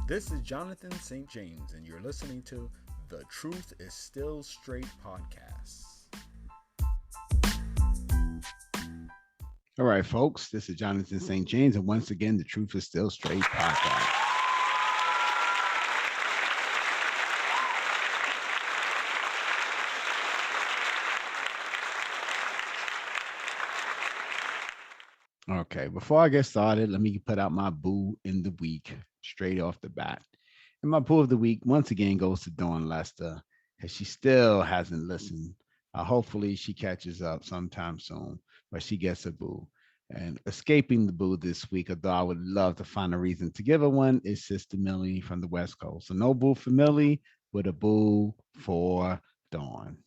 This is Jonathan St. James, and you're listening to The Truth is Still Straight podcast. All right, folks, this is Jonathan St. James, and once again, The Truth is Still Straight podcast. Okay, before I get started, let me put out my boo in the week straight off the bat. And my boo of the week once again goes to Dawn Lester, because she still hasn't listened. Hopefully, she catches up sometime soon, but she gets a boo. And escaping the boo this week, although I would love to find a reason to give her one, is Sister Millie from the West Coast. So no boo for Millie, but a boo for Dawn.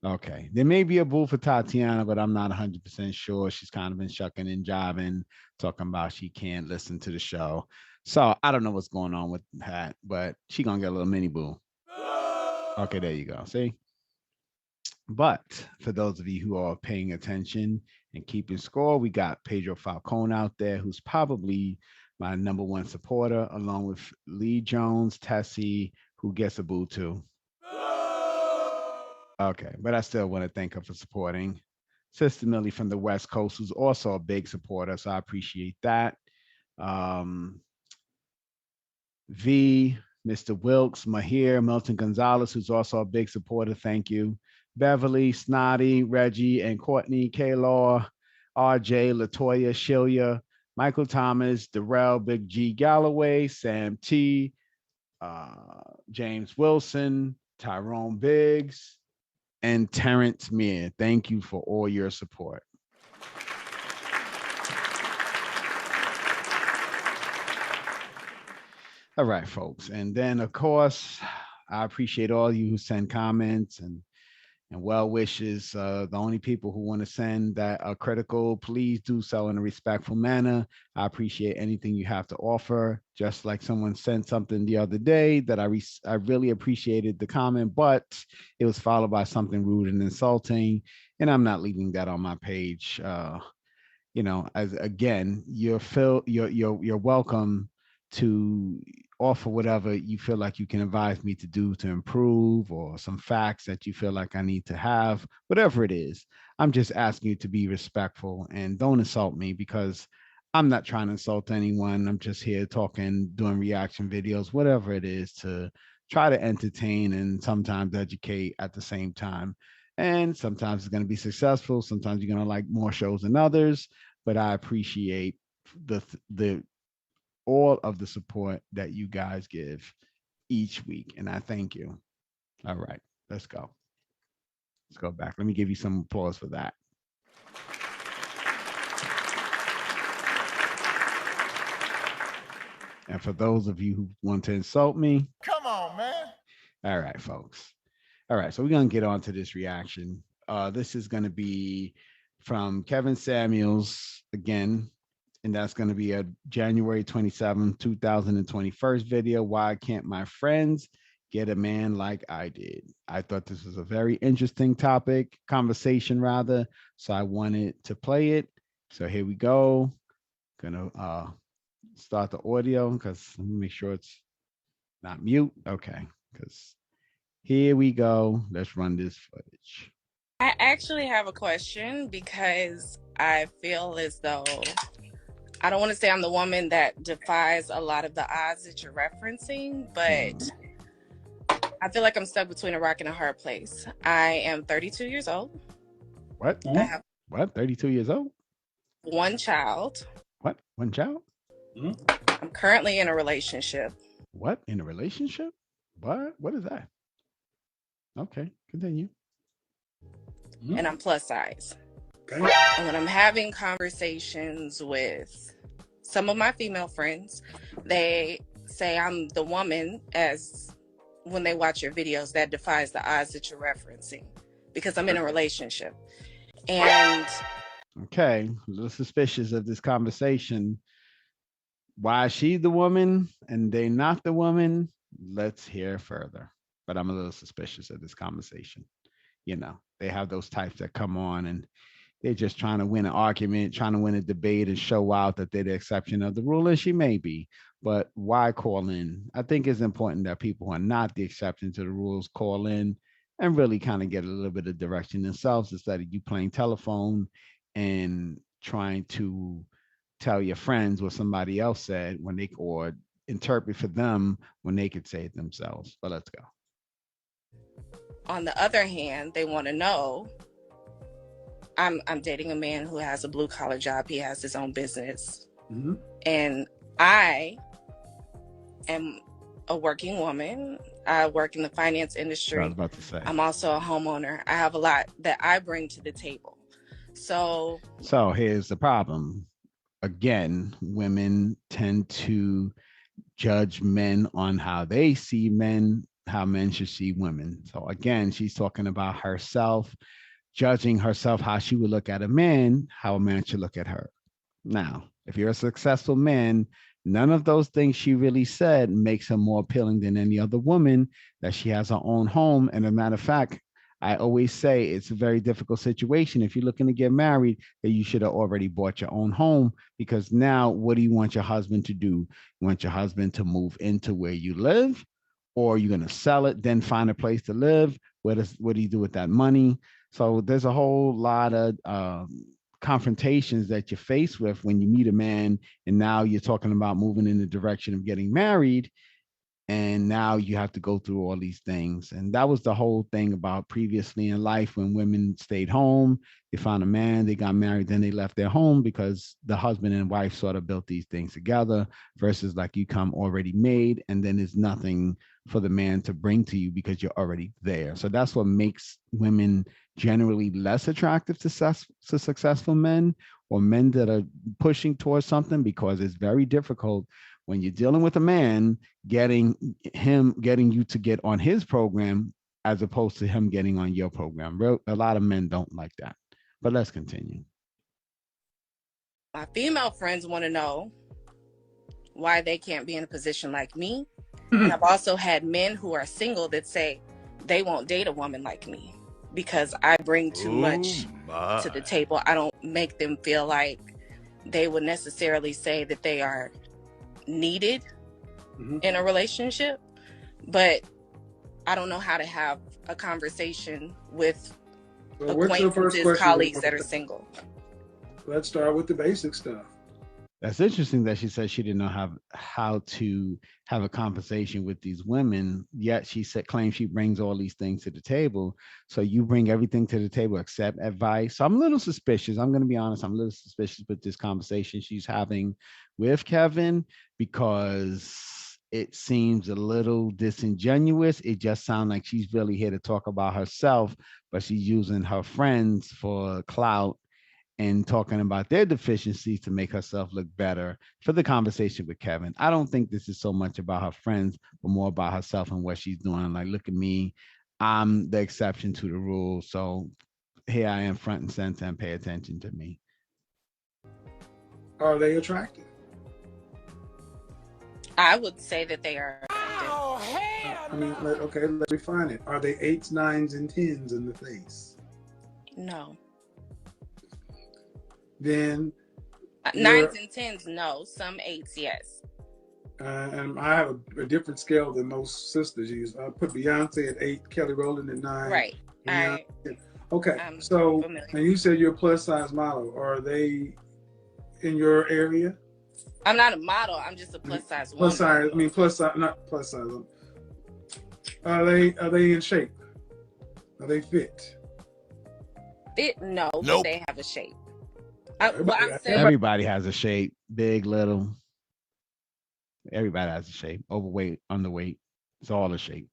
Okay. There may be a boo for Tatiana, but I'm not 100% sure. She's kind of been shucking and jiving, talking about she can't listen to the show. So I don't know what's going on with that, but she going to get a little mini boo. Okay, there you go. See? But for those of you who are paying attention and keeping score, we got Pedro Falcone out there, who's probably my number one supporter, along with Lee Jones, Tessie, who gets a boo too. Okay, but I still want to thank her for supporting. Sister Millie from the West Coast, who's also a big supporter, so I appreciate that. Um, V, Mr. Wilkes, Mahir, Milton Gonzalez, who's also a big supporter, thank you. Beverly, Snotty, Reggie, and Courtney, K-Law, RJ, Latoya, Shilia, Michael Thomas, Darrell, Big G Galloway, Sam T, James Wilson, Tyrone Biggs, and Terrence Meir. Thank you for all your support. All right, folks. And then, of course, I appreciate all you who send comments and well wishes. The only people who want to send that are critical, please do so in a respectful manner. I appreciate anything you have to offer. Just like someone sent something the other day that I really appreciated the comment, but it was followed by something rude and insulting, and I'm not leaving that on my page. As again, you're welcome to offer whatever you feel like you can advise me to do to improve, or some facts that you feel like I need to have, whatever it is. I'm just asking you to be respectful and don't insult me, because I'm not trying to insult anyone. I'm just here talking, doing reaction videos, whatever it is, to try to entertain and sometimes educate at the same time. And sometimes it's going to be successful. Sometimes you're going to like more shows than others, but I appreciate the all of the support that you guys give each week, and I thank you. All right, let's go. Let's go back. Let me give you some applause for that. And for those of you who want to insult me, Come on, man. all right, folks. All right, so we're gonna get on to this reaction. This is gonna be from Kevin Samuels again, and that's gonna be a January 27th, 2021 video. Why can't my friends get a man like I did? I thought this was a very interesting topic, conversation rather. So I wanted to play it. So here we go. Gonna start the audio because let me make sure it's not mute. Okay, because here we go. Let's run this footage. I actually have a question because I feel as though I don't want to say I'm the woman that defies a lot of the odds that you're referencing, but I feel like I'm stuck between a rock and a hard place. I am 32 years old. What? I have What? 32 years old? one child. What? One child? I'm currently in a relationship. What? In a relationship? What? What is that? Okay, continue. And I'm plus size. Okay. And when I'm having conversations with some of my female friends, they say I'm the woman, as when they watch your videos, that defies the odds that you're referencing, because I'm in a relationship. And Okay, a little suspicious of this conversation. Why is she the woman and they not the woman? Let's hear further. But I'm a little suspicious of this conversation. They have those types that come on and They're just trying to win an argument, trying to win a debate and show out that they're the exception of the rule, and she may be. But why call in? I think it's important that people who are not the exception to the rules call in and really kind of get a little bit of direction themselves instead of you playing telephone and trying to tell your friends what somebody else said when they or interpret for them when they could say it themselves. But let's go. On the other hand, they want to know, I'm dating a man who has a blue collar job. He has his own business. Mm-hmm. And I am a working woman. I work in the finance industry. I was about to say. I'm also a homeowner. I have a lot that I bring to the table. So here's the problem. Again, women tend to judge men on how they see men, how men should see women. So again, she's talking about herself, judging herself how she would look at a man, how a man should look at her. Now, if you're a successful man, none of those things she really said makes her more appealing than any other woman, that she has her own home. And as a matter of fact, I always say it's a very difficult situation. If you're looking to get married, that you should have already bought your own home, because now what do you want your husband to do? You want your husband to move into where you live, or you're going to sell it, then find a place to live? What do you do with that money? So there's a whole lot of confrontations that you're faced with when you meet a man, and now you're talking about moving in the direction of getting married. And now you have to go through all these things. And that was the whole thing about previously in life, when women stayed home, they found a man, they got married, then they left their home, because the husband and wife sort of built these things together, versus like you come already made, and then there's nothing for the man to bring to you because you're already there. So that's what makes women generally less attractive to successful men, or men that are pushing towards something, because it's very difficult when you're dealing with a man, getting you to get on his program as opposed to him getting on your program. A lot of men don't like that. But let's continue. my female friends want to know why they can't be in a position like me. Mm-hmm. And I've also had men who are single that say they won't date a woman like me because I bring too much to the table. I don't make them feel like they would necessarily say that they are needed in a relationship, but I don't know how to have a conversation with acquaintances, colleagues that are single. Let's start with the basic stuff. That's interesting that she said she didn't know how to have a conversation with these women, yet she claims she brings all these things to the table. So you bring everything to the table except advice. So I'm a little suspicious. I'm going to be honest. I'm a little suspicious with this conversation she's having with Kevin, because it seems a little disingenuous. It just sounds like she's really here to talk about herself, but she's using her friends for clout and talking about their deficiencies to make herself look better for the conversation with Kevin. I don't think this is so much about her friends, but more about herself and what she's doing. Like, look at me, I'm the exception to the rule. So here I am, front and center, and pay attention to me. Are they attractive? I would say that they are attractive. Oh, hell! I mean, okay, let's refine it. Are they 8s, 9s, and 10s in the face? No. Then 9s and 10s, no. Some 8s, yes. And I have a different scale than most sisters use. I put Beyonce at 8, Kelly Rowland at 9. Right. Okay. So, familiar. And you said you're a plus size model. Are they in your area? I'm not a model. I'm just a plus size woman. Plus size. I mean, plus size, not plus size. Are they in shape? Are they fit? Fit? No, Nope. but they have a shape. I'm saying Everybody has a shape, big, little. Everybody has a shape. Overweight, underweight. It's all a shape.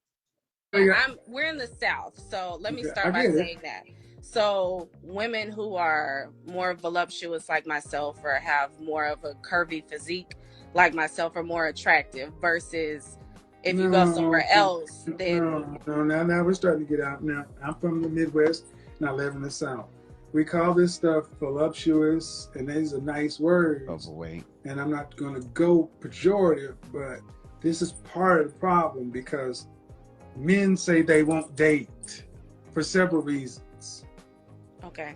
we're in the South, so let me start by saying that. So women who are more voluptuous like myself, or have more of a curvy physique like myself, are more attractive, versus if you go somewhere else, then now we're starting to get out. Now I'm from the Midwest and I live in the South. We call this stuff voluptuous, and these are nice words. Overweight. And I'm not going to go pejorative, but this is part of the problem, because men say they won't date for several reasons. okay.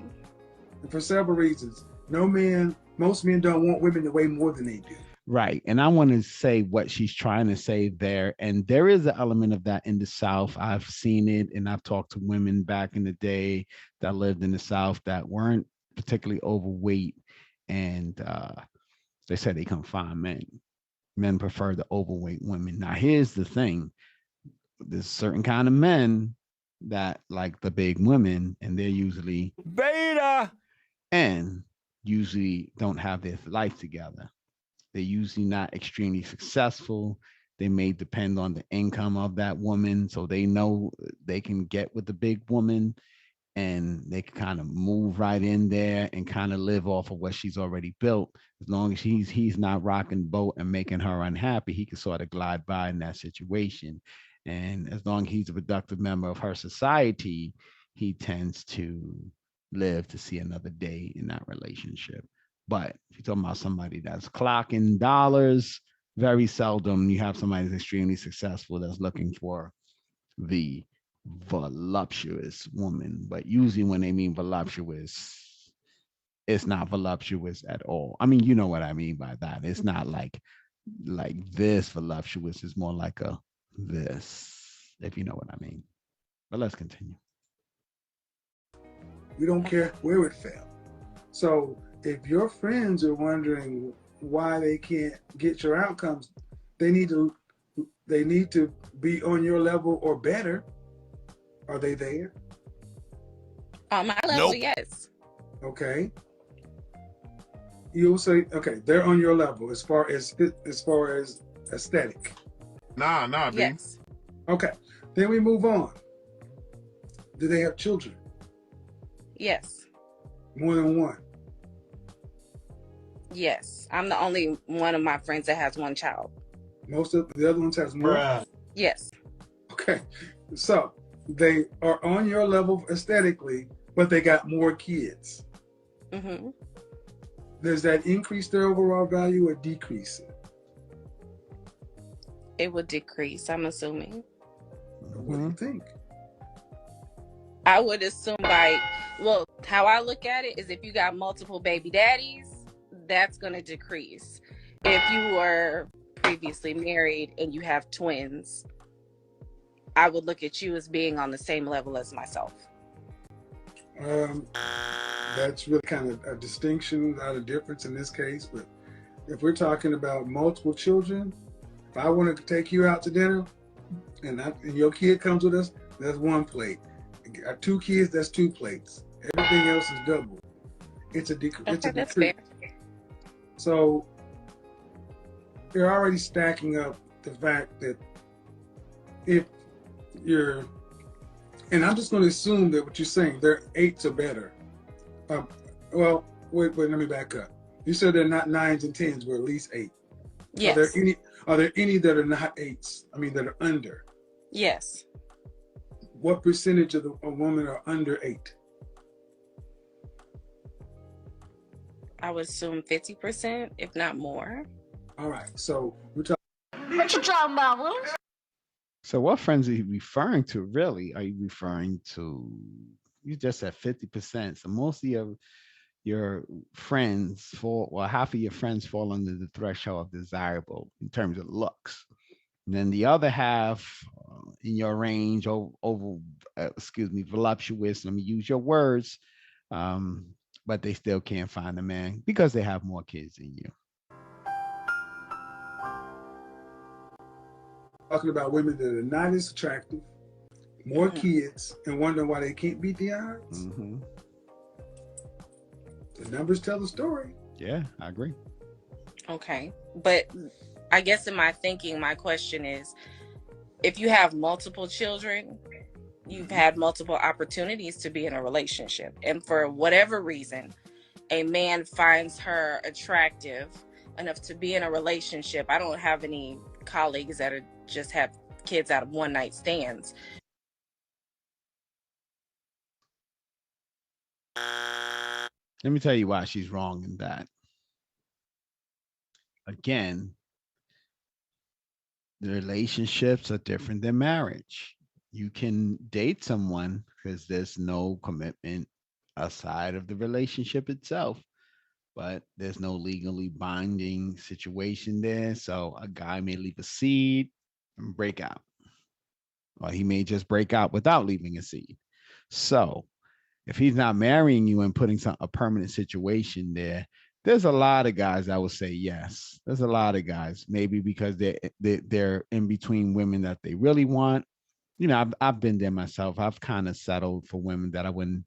And for several reasons. Most men don't want women to weigh more than they do. Right. And I want to say what she's trying to say there. And there is an element of that in the South. I've seen it, and I've talked to women back in the day that lived in the South that weren't particularly overweight. And they said they couldn't find men. Men prefer the overweight women. Now, here's the thing: there's certain kind of men that like the big women, and they're usually Beta. and usually don't have their life together. They're usually not extremely successful. They may depend on the income of that woman. So they know they can get with the big woman and they can kind of move right in there and kind of live off of what she's already built. As long as he's not rocking the boat and making her unhappy, he can sort of glide by in that situation. And as long as he's a productive member of her society, he tends to live to see another day in that relationship. But if you're talking about somebody that's clocking dollars, very seldom you have somebody that's extremely successful that's looking for the voluptuous woman. But usually when they mean voluptuous, it's not voluptuous at all. I mean, you know what I mean by that. It's not like this voluptuous. Is more like a this, if you know what I mean. But let's continue. We don't care where it fell. So if your friends are wondering why they can't get your outcomes, they need to be on your level or better. Are they there? On my level, yes. Okay. You'll say, okay, they're on your level as far as aesthetic. Nah, baby. Yes. Okay. Then we move on. Do they have children? Yes. More than one? Yes. I'm the only one of my friends that has one child. Most of the other ones has more? Bruh. Yes. Okay. So they are on your level aesthetically, but they got more kids. Mm-hmm. Does that increase their overall value or decrease it? It would decrease, I'm assuming. What do you think? I would assume how I look at it is if you got multiple baby daddies, that's going to decrease. If you were previously married and you have twins, I would look at you as being on the same level as myself. That's really kind of a distinction, not a difference in this case. But if we're talking about multiple children, if I wanted to take you out to dinner and your kid comes with us, that's one plate. Got two kids, that's two plates. Everything else is double. It's a decrease. That's fair. So you're already stacking up the fact that if you're, and I'm just going to assume that what you're saying, they're 8s or better. Well, wait, let me back up. You said they're not 9s and 10s, we're at least 8. Yes. Are there any that are not 8s? I mean, that are under? Yes. What percentage of a woman are under 8? I would assume 50%, if not more. All right. So we're talking. What you talking about, Will? So what friends are you referring to, really? Are you referring to, you just said 50%. So most of your friends half of your friends fall under the threshold of desirable in terms of looks. And then the other half in your range voluptuous, let me use your words, but they still can't find a man because they have more kids than you. Talking about women that are not as attractive, more kids, and wondering why they can't beat the odds. Mm-hmm. The numbers tell the story. Yeah, I agree. Okay. But I guess in my thinking, my question is, if you have multiple children, you've had multiple opportunities to be in a relationship. And for whatever reason, a man finds her attractive enough to be in a relationship. I don't have any colleagues that just have kids out of one night stands. Let me tell you why she's wrong in that. Again, the relationships are different than marriage. You can date someone because there's no commitment aside of the relationship itself, but there's no legally binding situation there. So a guy may leave a seed and break out, or he may just break out without leaving a seed. So if he's not marrying you and putting a permanent situation there, there's a lot of guys that will say yes. There's a lot of guys, maybe because they're in between women that they really want. You know, I've been there myself. I've kind of settled for women that I wouldn't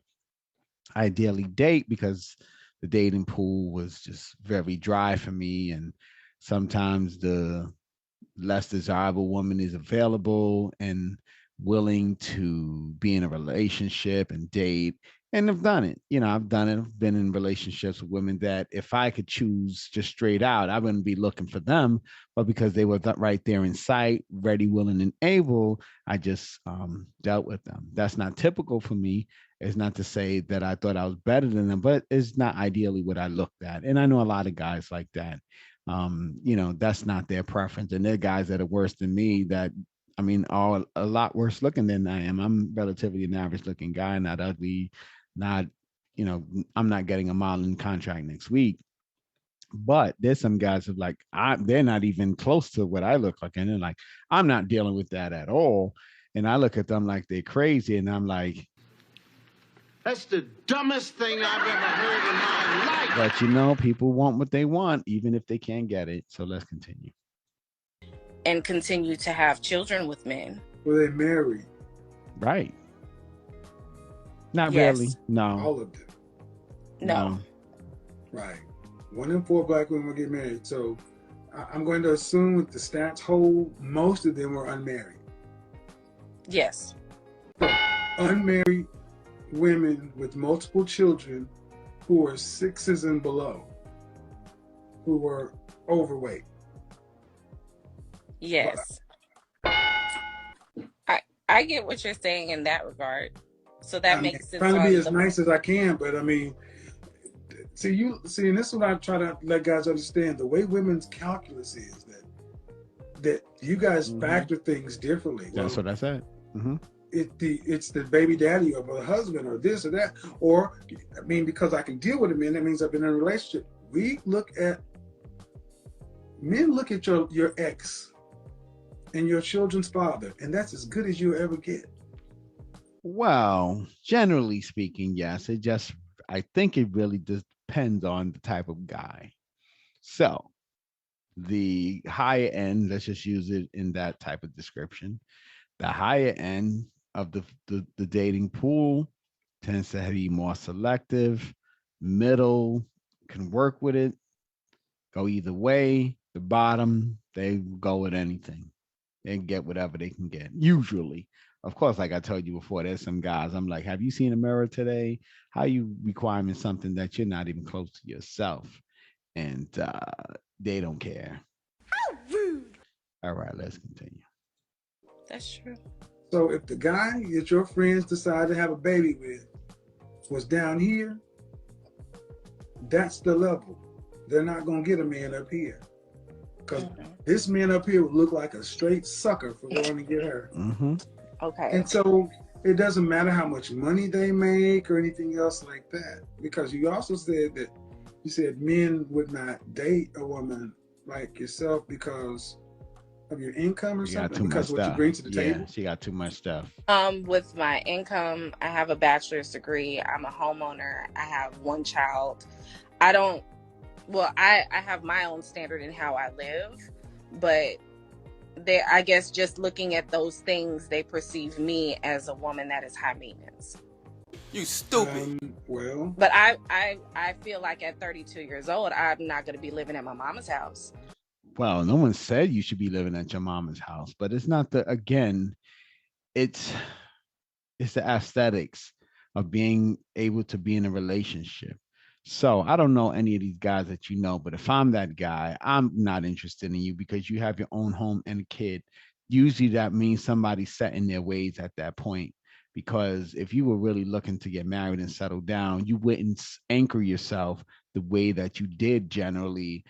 ideally date because the dating pool was just very dry for me, and sometimes the less desirable woman is available and willing to be in a relationship and date. And I've done it. You know, I've done it. I've been in relationships with women that if I could choose just straight out, I wouldn't be looking for them. But because they were right there in sight, ready, willing, and able, I just dealt with them. That's not typical for me. It's not to say that I thought I was better than them, but it's not ideally what I looked at. And I know a lot of guys like that. You know, that's not their preference. And there are guys that are worse than me that, I mean, are a lot worse looking than I am. I'm relatively an average looking guy, not ugly, not, you know, I'm not getting a modeling contract next week. But there's some guys who like, they're not even close to what I look like. And they're like, I'm not dealing with that at all. And I look at them like they're crazy. And I'm like, that's the dumbest thing I've ever heard in my life. but you know, people want what they want, even if they can't get it. So let's continue. And continue to have children with men. Were they married? Right. Not Yes. really. No. All of them. No. Right. 1 in 4 black women will get married. So I'm going to assume that the stats hold, most of them were unmarried. Yes. So, unmarried women with multiple children who are 6s and below, who were overweight. Yes. I get what you're saying in that regard. So that makes sense. Trying to be as nice as I can, but I mean, see, and this is what I try to let guys understand. The way women's calculus is that you guys factor things differently. That's what I said. Mm-hmm. It's the baby daddy or the husband or this or that, or I mean, because I can deal with a man, that means I've been in a relationship. Men look at your ex and your children's father, and that's as good as you'll ever get. Well, generally speaking, yes. I think it really depends on the type of guy. So the higher end, let's just use it in that type of description. The higher end of the dating pool tends to be more selective, middle, can work with it, go either way. The bottom, they go with anything. They get whatever they can get, usually. Of course, like I told you before, there's some guys, I'm like, have you seen a mirror today? How you requiring something that you're not even close to yourself? And they don't care. How rude. All right, let's continue. That's true. So if the guy that your friends decide to have a baby with was down here, that's the level. They're not going to get a man up here. Because this man up here would look like a straight sucker for going to get her. Mm-hmm. Okay. And so it doesn't matter how much money they make or anything else like that. Because you also said that men would not date a woman like yourself because of your income or something, because of what you bring to the table. She got too much stuff. With my income, I have a bachelor's degree. I'm a homeowner. I have 1 child. I have my own standard in how I live, but I guess just looking at those things, they perceive me as a woman that is high maintenance. You stupid. Well, but I feel like at 32 years old, I'm not going to be living at my mama's house. Well, no one said you should be living at your mama's house, but it's not it's the aesthetics of being able to be in a relationship. So I don't know any of these guys that you know, but if I'm that guy, I'm not interested in you because you have your own home and a kid. Usually that means somebody's set in their ways at that point. Because if you were really looking to get married and settle down, you wouldn't anchor yourself the way that you did generally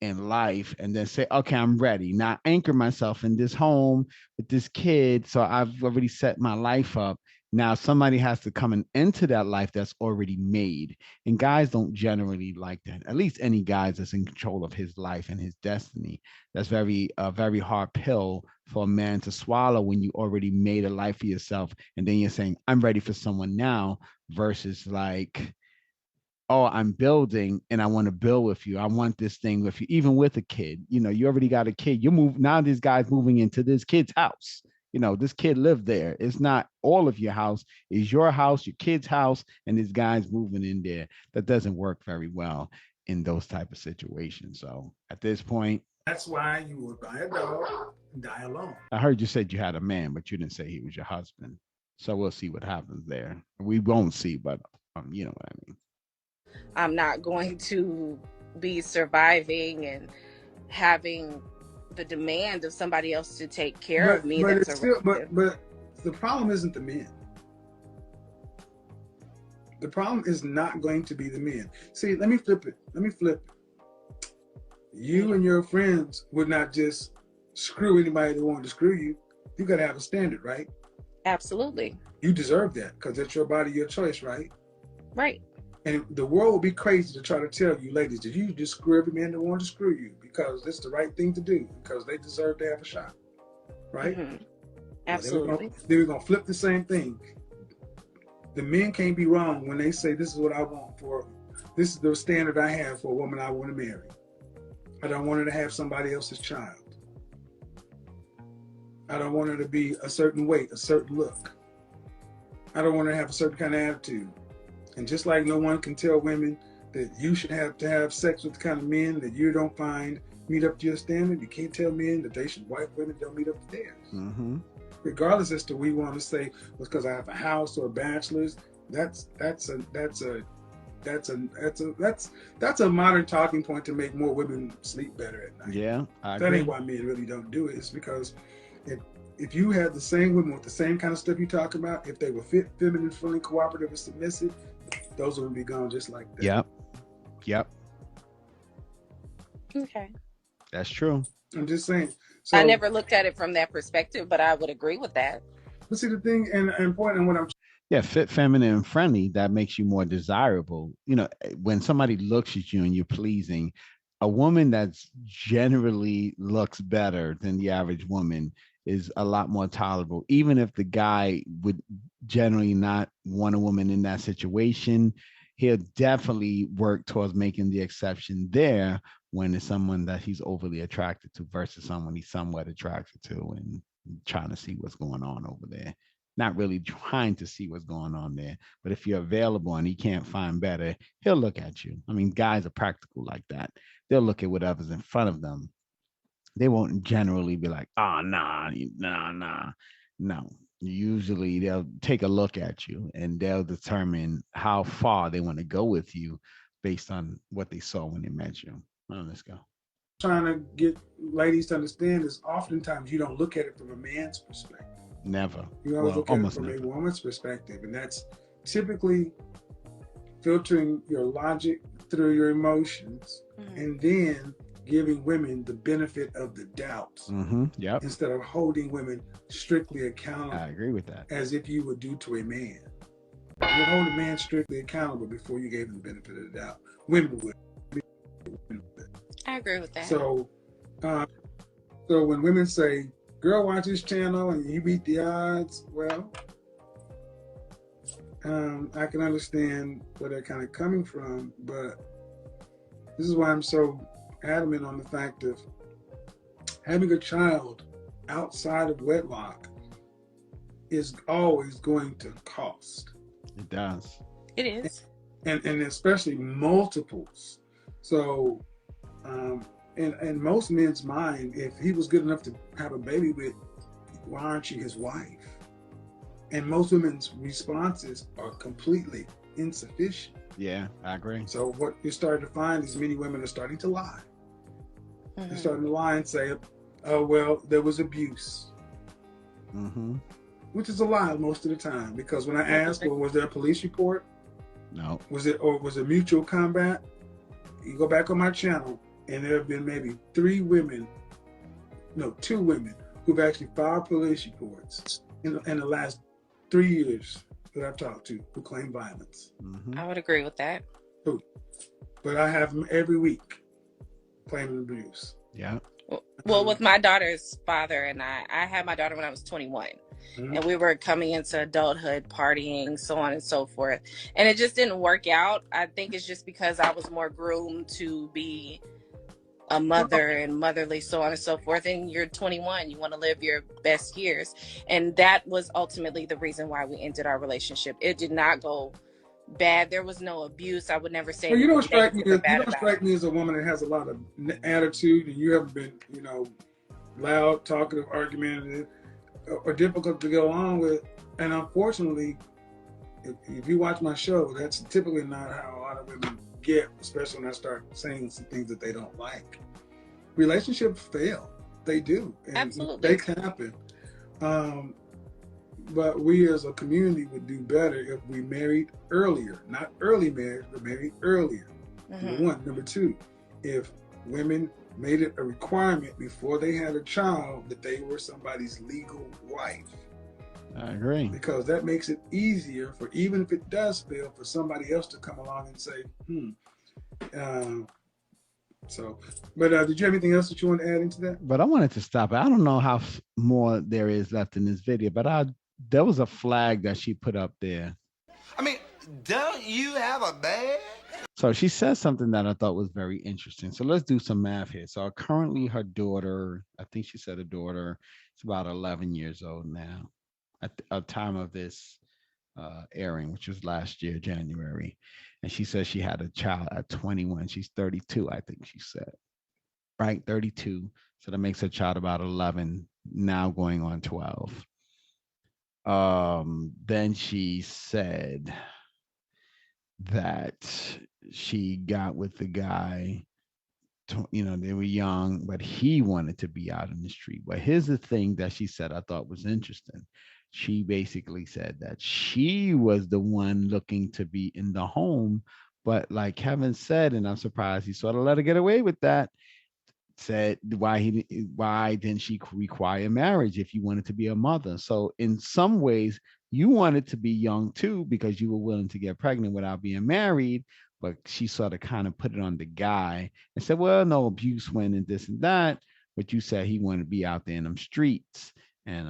in life and then say, okay, I'm ready. Now anchor myself in this home with this kid. So I've already set my life up. Now somebody has to come into that life that's already made. And guys don't generally like that. At least any guys that's in control of his life and his destiny. That's a very hard pill for a man to swallow when you already made a life for yourself. And then you're saying, I'm ready for someone now, versus like, oh, I'm building and I want to build with you. I want this thing with you, even with a kid. You know, you already got a kid. You move now, this guy's moving into this kid's house. You know, this kid lived there. It's not all of your house, it's your house, your kid's house, and this guy's moving in there. That doesn't work very well in those type of situations. So at this point, That's why you would buy a dog and die alone. I heard you said you had a man, but you didn't say he was your husband. So we'll see what happens there. We won't see, but you know what I mean. I'm not going to be surviving and having the demand of somebody else to take care of me. But That's it's still, but the problem isn't the men. The problem is not going to be the men. See, let me flip it. You and your friends would not just screw anybody that wanted to screw you. You got to have a standard, right? Absolutely. You deserve that because it's your body, your choice, right? Right. And the world would be crazy to try to tell you, ladies, that you just screw every man that wanted to screw you because it's the right thing to do because they deserve to have a shot, right? Mm-hmm. Absolutely. Then we're going to flip the same thing. The men can't be wrong when they say, this is what I want this is the standard I have for a woman I want to marry. I don't want her to have somebody else's child. I don't want her to be a certain weight, a certain look. I don't want her to have a certain kind of attitude. And just like no one can tell women that you should have to have sex with the kind of men that you don't find meet up to your standard, you can't tell men that they should wife women that don't meet up to theirs. Mm-hmm. Regardless as to we want to say was because I have a house or a bachelor's, that's a modern talking point to make more women sleep better at night. Yeah, I that agree. ain't why men really don't do it. It's because if you had the same women with the same kind of stuff you talk about, if they were fit, feminine, friendly, cooperative, and submissive, those would be gone just like that. Yep. Okay. That's true. I'm just saying. So, I never looked at it from that perspective, but I would agree with that. But see, the thing and important and what I'm fit, feminine, and friendly, that makes you more desirable. You know, when somebody looks at you and you're pleasing, a woman that's generally looks better than the average woman is a lot more tolerable. Even if the guy would generally not want a woman in that situation, he'll definitely work towards making the exception there when it's someone that he's overly attracted to versus someone he's somewhat attracted to and trying to see what's going on over there. Not really trying to see what's going on there, but if you're available and he can't find better, he'll look at you. I mean, guys are practical like that. They'll look at whatever's in front of them. They won't generally be like, oh, nah. No. Usually they'll take a look at you and they'll determine how far they want to go with you based on what they saw when they met you. Oh, let's go. trying to get ladies to understand is oftentimes you don't look at it from a man's perspective. Never. You always look at it from a woman's perspective, and that's typically filtering your logic through your emotions, and then giving women the benefit of the doubt, instead of holding women strictly accountable. I agree with that. As if you would do to a man. You would hold a man strictly accountable before you gave him the benefit of the doubt. Women would. I agree with that. So when women say, girl, watch this channel and you beat the odds, well, I can understand where they're kind of coming from, but this is why I'm so adamant on the fact of having a child outside of wedlock is always going to cost. It does. It is. And especially multiples. So, in most men's mind, if he was good enough to have a baby with, why aren't you his wife? And most women's responses are completely insufficient. Yeah, I agree. So what you're starting to find is many women are starting to lie. They're starting to lie and say, oh, well, there was abuse. Which is a lie most of the time, because when I ask, well, was there a police report? No. Was it mutual combat? You go back on my channel, and there have been maybe 2 women who've actually filed police reports in the last 3 years that I've talked to who claim violence. Mm-hmm. I would agree with that. Who? But I have them every week claiming abuse. Yeah. Well, with my daughter's father and I had my daughter when I was 21. And we were coming into adulthood, partying, so on and so forth. And it just didn't work out. I think it's just because I was more groomed to be a mother and motherly, so on and so forth. And you're 21, you want to live your best years. And that was ultimately the reason why we ended our relationship. It did not go bad. There was no abuse. I would never say Well, you don't strike anything me. negative or You bad don't about strike it. me as a woman that has a lot of attitude, and you haven't been, loud, talkative, argumentative, or difficult to go on with. And unfortunately, if you watch my show, that's typically not how a lot of women get, especially when I start saying some things that they don't like. Relationships fail. They do. And Absolutely. mistakes happen. But we as a community would do better if we married earlier. Not early marriage, but married earlier. Number one. Number two, if women made it a requirement before they had a child that they were somebody's legal wife. I agree. Because that makes it easier for, even if it does fail, for somebody else to come along and say, But did you have anything else that you want to add into that? But I wanted to stop. I don't know how more there is left in this video, but there was a flag that she put up there. I mean, don't you have a bag? So she says something that I thought was very interesting. So let's do some math here. So currently her daughter, I think she said her daughter, is about 11 years old now at the time of this airing, which was last year, January. And she says she had a child at 21. She's 32, I think she said. Right? 32. So that makes her child about 11, now going on 12. Then she said that she got with the guy, they were young, but he wanted to be out in the street. But here's the thing that she said I thought was interesting. She basically said that she was the one looking to be in the home, but like Kevin said, and I'm surprised he sort of let her get away with that, said why didn't she require marriage if you wanted to be a mother? So in some ways you wanted to be young too, because you were willing to get pregnant without being married, but she sort of kind of put it on the guy and said, well, no abuse went and this and that, but you said he wanted to be out there in them streets. And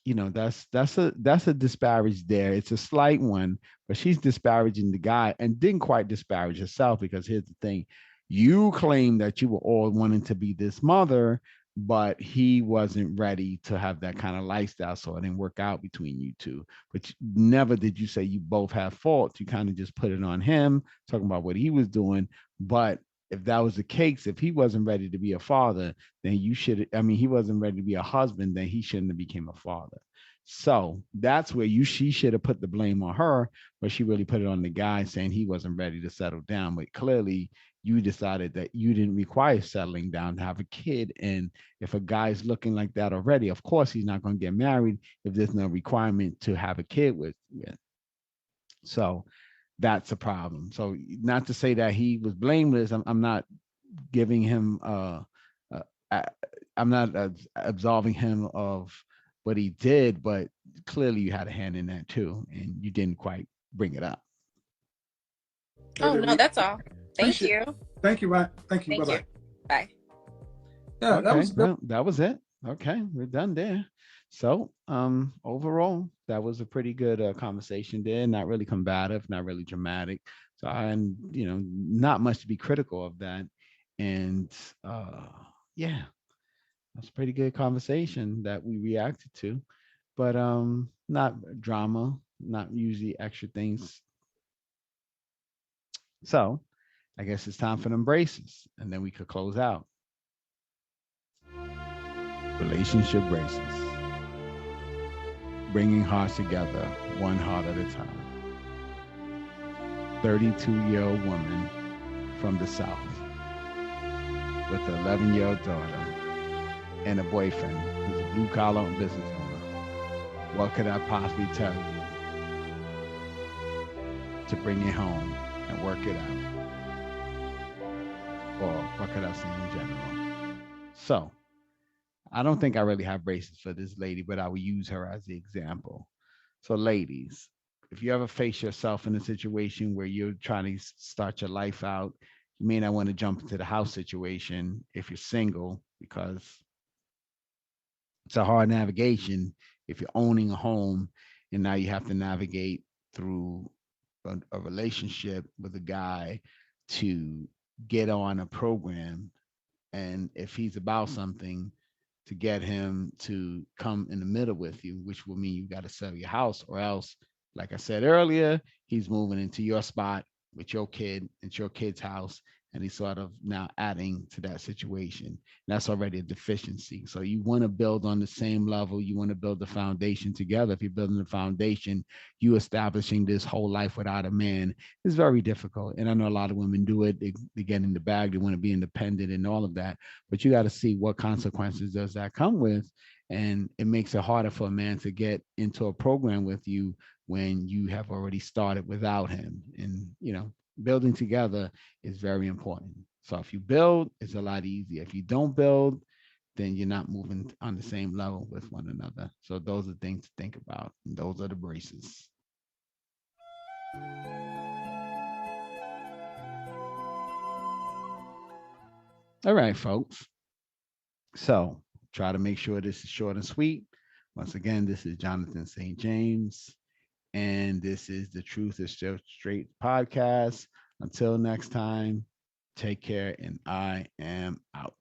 that's a disparage there. It's a slight one, but she's disparaging the guy and didn't quite disparage herself, because here's the thing. You claim that you were all wanting to be this mother, but he wasn't ready to have that kind of lifestyle, so it didn't work out between you two. But never did you say you both have faults. You kind of just put it on him, talking about what he was doing. But if that was the case, if he wasn't ready to be a father, then he wasn't ready to be a husband, then he shouldn't have became a father. So that's where she should have put the blame on her, but she really put it on the guy, saying he wasn't ready to settle down. But clearly you decided that you didn't require settling down to have a kid. And if a guy's looking like that already, of course he's not going to get married if there's no requirement to have a kid with. So that's a problem. So not to say that he was blameless. I'm not giving him I'm not absolving him of what he did, but clearly you had a hand in that too, and you didn't quite bring it up. Oh, no, that's all. Thank you. Thank you, Ryan. Thank you. Thank Bye-bye. you. Bye. Yeah, Okay, that was it. Okay, we're done there. So overall, that was a pretty good conversation there. Not really combative, not really dramatic. So, and not much to be critical of that. And yeah, that's a pretty good conversation that we reacted to. But not drama, not usually extra things. So I guess it's time for them braces, and then we could close out. Relationship braces. Bringing hearts together, one heart at a time. 32-year-old woman from the South with an 11-year-old daughter and a boyfriend who's a blue-collar business owner. What could I possibly tell you to bring it home and work it out? Or what could I say in general? So I don't think I really have braces for this lady, but I will use her as the example. So, ladies, if you ever face yourself in a situation where you're trying to start your life out, you may not want to jump into the house situation if you're single, because it's a hard navigation if you're owning a home and now you have to navigate through a relationship with a guy to get on a program. And if he's about something, to get him to come in the middle with you, which will mean you got to sell your house, or else, like I said earlier, he's moving into your spot with your kid. It's your kid's house, and he's sort of now adding to that situation. And that's already a deficiency. So you want to build on the same level. You want to build the foundation together. If you're building the foundation, you establishing this whole life without a man is very difficult. And I know a lot of women do it. They get in the bag. They want to be independent and all of that. But you got to see what consequences does that come with. And it makes it harder for a man to get into a program with you when you have already started without him. And, building together is very important. So if you build, it's a lot easier. If you don't build, then you're not moving on the same level with one another. So those are things to think about. And those are the braces. All right, folks. So try to make sure this is short and sweet. Once again, this is Jonathan St. James, and this is the Truth is Still Straight podcast. Until next time, take care, and I am out.